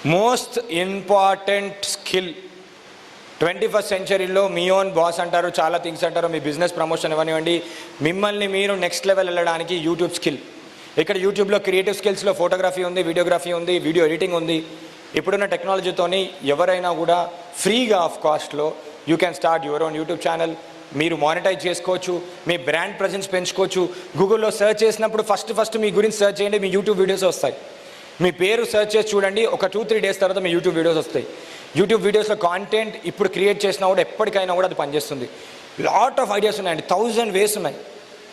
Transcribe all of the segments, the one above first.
Most important skill 21st సెంచరీలో మీ own boss అంటారు, చాలా things అంటారు, మీ బిజినెస్ ప్రమోషన్ ఇవ్వనివ్వండి, మిమ్మల్ని మీరు నెక్స్ట్ లెవెల్ వెళ్ళడానికి యూట్యూబ్ స్కిల్. ఇక్కడ యూట్యూబ్లో క్రియేటివ్ స్కిల్స్లో ఫోటోగ్రఫీ ఉంది, వీడియోగ్రఫీ ఉంది, వీడియో ఎడిటింగ్ ఉంది. ఇప్పుడున్న టెక్నాలజీతోని ఎవరైనా కూడా ఫ్రీగా ఆఫ్ కాస్ట్లో you can start your own YouTube channel. మీరు మానిటైజ్ చేసుకోవచ్చు, మీ బ్రాండ్ ప్రజెన్స్ పెంచుకోవచ్చు. గూగుల్లో సెర్చ్ చేసినప్పుడు ఫస్ట్ మీ గురించి సెర్చ్ చేయండి, మీ యూట్యూబ్ వీడియోస్ వస్తాయి. మీ పేరు సెర్చ్ చేసి చూడండి, ఒక 2-3 డేస్ తర్వాత మీ యూట్యూబ్ వీడియోస్ వస్తాయి. యూట్యూబ్ వీడియోస్లో కాంటెంట్ ఇప్పుడు క్రియేట్ చేసినా కూడా ఎప్పటికైనా కూడా అది పనిచేస్తుంది. లాట్ ఆఫ్ ఐడియాస్ ఉన్నాయండి, 1000 వేస్ ఉన్నాయి,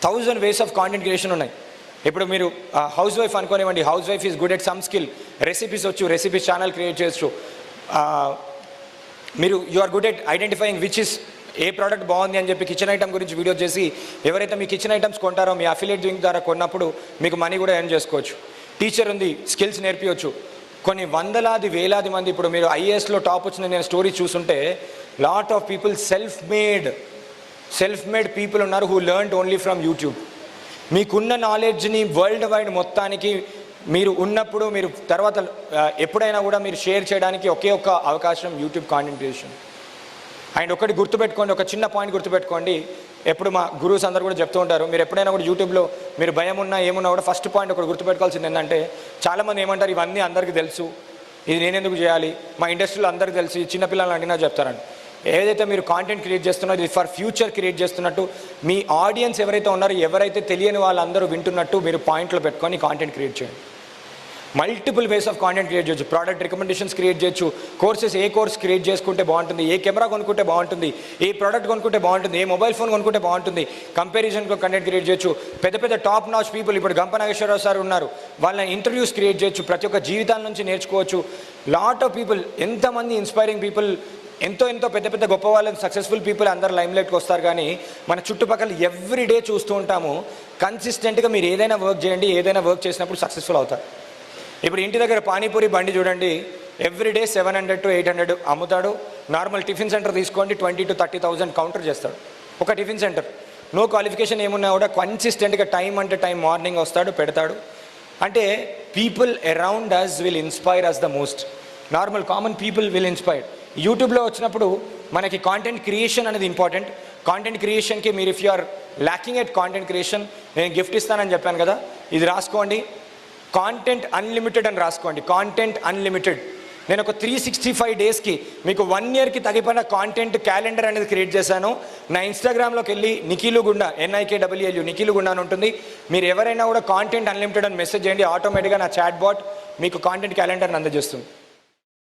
1000 వేస్ ఆఫ్ కాంటెంట్ క్రియేషన్ ఉన్నాయి. ఇప్పుడు మీరు హౌస్ వైఫ్ అనుకోనివ్వండి, house wife is good at some skill, recipes వచ్చు, రెసిపీస్ ఛానల్ క్రియేట్ చేయొచ్చు. మీరు you are good at identifying which is a product బాగుంది అని చెప్పి కిచెన్ ఐటమ్ గురించి వీడియో చేసి ఎవరైతే మీ కిచెన్ ఐటమ్స్ కొంటారో మీ అఫిలియేట్ లింక్ ద్వారా కొన్నప్పుడు మీకు మనీ కూడా ఎర్న్ చేసుకోవచ్చు. టీచర్ ఉంది, స్కిల్స్ నేర్పించవచ్చు. కొన్ని వందలాది వేలాది మంది, ఇప్పుడు మీరు ఐఏఎస్లో టాప్ వచ్చిన నేను స్టోరీ చూస్తుంటే lot of people self made people ఉన్నారు who learned only from YouTube. మీకున్న నాలెడ్జ్ని వరల్డ్ వైడ్ మొత్తానికి మీరు ఉన్నప్పుడు మీరు తర్వాత ఎప్పుడైనా కూడా మీరు షేర్ చేయడానికి ఒకే ఒక్క అవకాశం యూట్యూబ్ కాంటెంట్ క్రియేషన్. అండ్ ఒకటి గుర్తుపెట్టుకోండి, ఒక చిన్న పాయింట్ గుర్తుపెట్టుకోండి. ఎప్పుడు మా గురువుస్ అందరూ కూడా చెప్తూ ఉంటారు, మీరు ఎప్పుడైనా కూడా యూట్యూబ్లో మీరు భయం ఉన్నా ఏమున్నా కూడా ఫస్ట్ పాయింట్ ఒకటి గుర్తుపెట్టుకోవాల్సింది ఏంటంటే, చాలామంది ఏమంటారు ఇవన్నీ అందరికీ తెలుసు, ఇది నేనెందుకు చేయాలి, మా ఇండస్ట్రీలో అందరికీ తెలుసు, చిన్నపిల్లలు అడిగినా చెప్తారండి. ఏదైతే మీరు కాంటెంట్ క్రియేట్ చేస్తున్నారో ఇది ఫర్ ఫ్యూచర్ క్రియేట్ చేస్తున్నట్టు, మీ ఆడియన్స్ ఎవరైతే ఉన్నారో ఎవరైతే తెలియని వాళ్ళందరూ వింటున్నట్టు మీరు పాయింట్లో పెట్టుకొని కాంటెంట్ క్రియేట్ చేయండి. Multiple ways of content create చేయొచ్చు, ప్రోడక్ట్ రికమెండేషన్స్ క్రియేట్ చేయొచ్చు, కోర్సెస్ ఏ కోర్స్ క్రియేట్ చేసుకుంటే బాగుంటుంది, ఏ కెమెరా కొనుక్కుంటే బాగుంటుంది, ఏ ప్రోడక్ట్ కొనుక్కుంటే బాగుంటుంది, ఏ మొబైల్ ఫోన్ కొనుక్కుంటే బాగుంటుంది, కంపారిజన్ కంటెంట్ క్రియేట్ చేయొచ్చు. పెద్ద టాప్ నాచ్ పీపుల్, ఇప్పుడు గంప నాగేశ్వరరావు సార్ ఉన్నారు, వాళ్ళ ఇంటర్వ్యూస్ క్రియేట్ చేయొచ్చు, ప్రతి ఒక్క జీవితాల నుంచి నేర్చుకోవచ్చు. లాట్ ఆఫ్ పీపుల్, ఎంతమంది ఇన్స్పైరింగ్ పీపుల్, ఎంతో పెద్ద గొప్ప వాళ్ళని సక్సెస్ఫుల్ పీపుల్ అందరు లైమ్లైట్కి వస్తారు. కానీ మన చుట్టుపక్కల ఎవ్రీడే చూస్తూ ఉంటాము. కన్సిస్టెంట్గా మీరు ఏదైనా వర్క్ చేయండి, ఏదైనా వర్క్ చేసినప్పుడు సక్సెస్ఫుల్ అవుతారు. ఇప్పుడు ఇంటి దగ్గర పానీపూరి బండి చూడండి, ఎవ్రీడే 700 to 800 అమ్ముతాడు. నార్మల్ టిఫిన్ సెంటర్ తీసుకోండి, 20,000 to 30,000 కౌంటర్ చేస్తాడు ఒక టిఫిన్ సెంటర్. నో క్వాలిఫికేషన్ ఏమున్నా కూడా కన్సిస్టెంట్గా టైం అంటే టైం మార్నింగ్ వస్తాడు, పెడతాడు. అంటే people around us will inspire us the most. Normal common people will inspire. యూట్యూబ్లో వచ్చినప్పుడు మనకి కాంటెంట్ క్రియేషన్ అనేది ఇంపార్టెంట్. కాంటెంట్ క్రియేషన్కి మీరు if you are lacking at content creation, నేను గిఫ్ట్ ఇస్తానని చెప్పాను కదా, ఇది రాసుకోండి, కాంటెంట్ అన్లిమిటెడ్ అని రాసుకోండి. Content unlimited. నేను ఒక 365 డేస్కి మీకు 1 yearకి తగిపోయిన కాంటెంట్ క్యాలెండర్ అనేది క్రియేట్ చేశాను. నా ఇన్స్టాగ్రామ్లోకి వెళ్ళి నిఖీలు గుండా, NIKEELU నిఖీలు గుండా అని ఉంటుంది. మీరు ఎవరైనా కూడా కాంటెంట్ అన్లిమిటెడ్ అని మెసేజ్ చేయండి, ఆటోమేటిక్గా నా చాట్ బాట్ మీకు కాంటెంట్ క్యాలెండర్ని అందజేస్తుంది.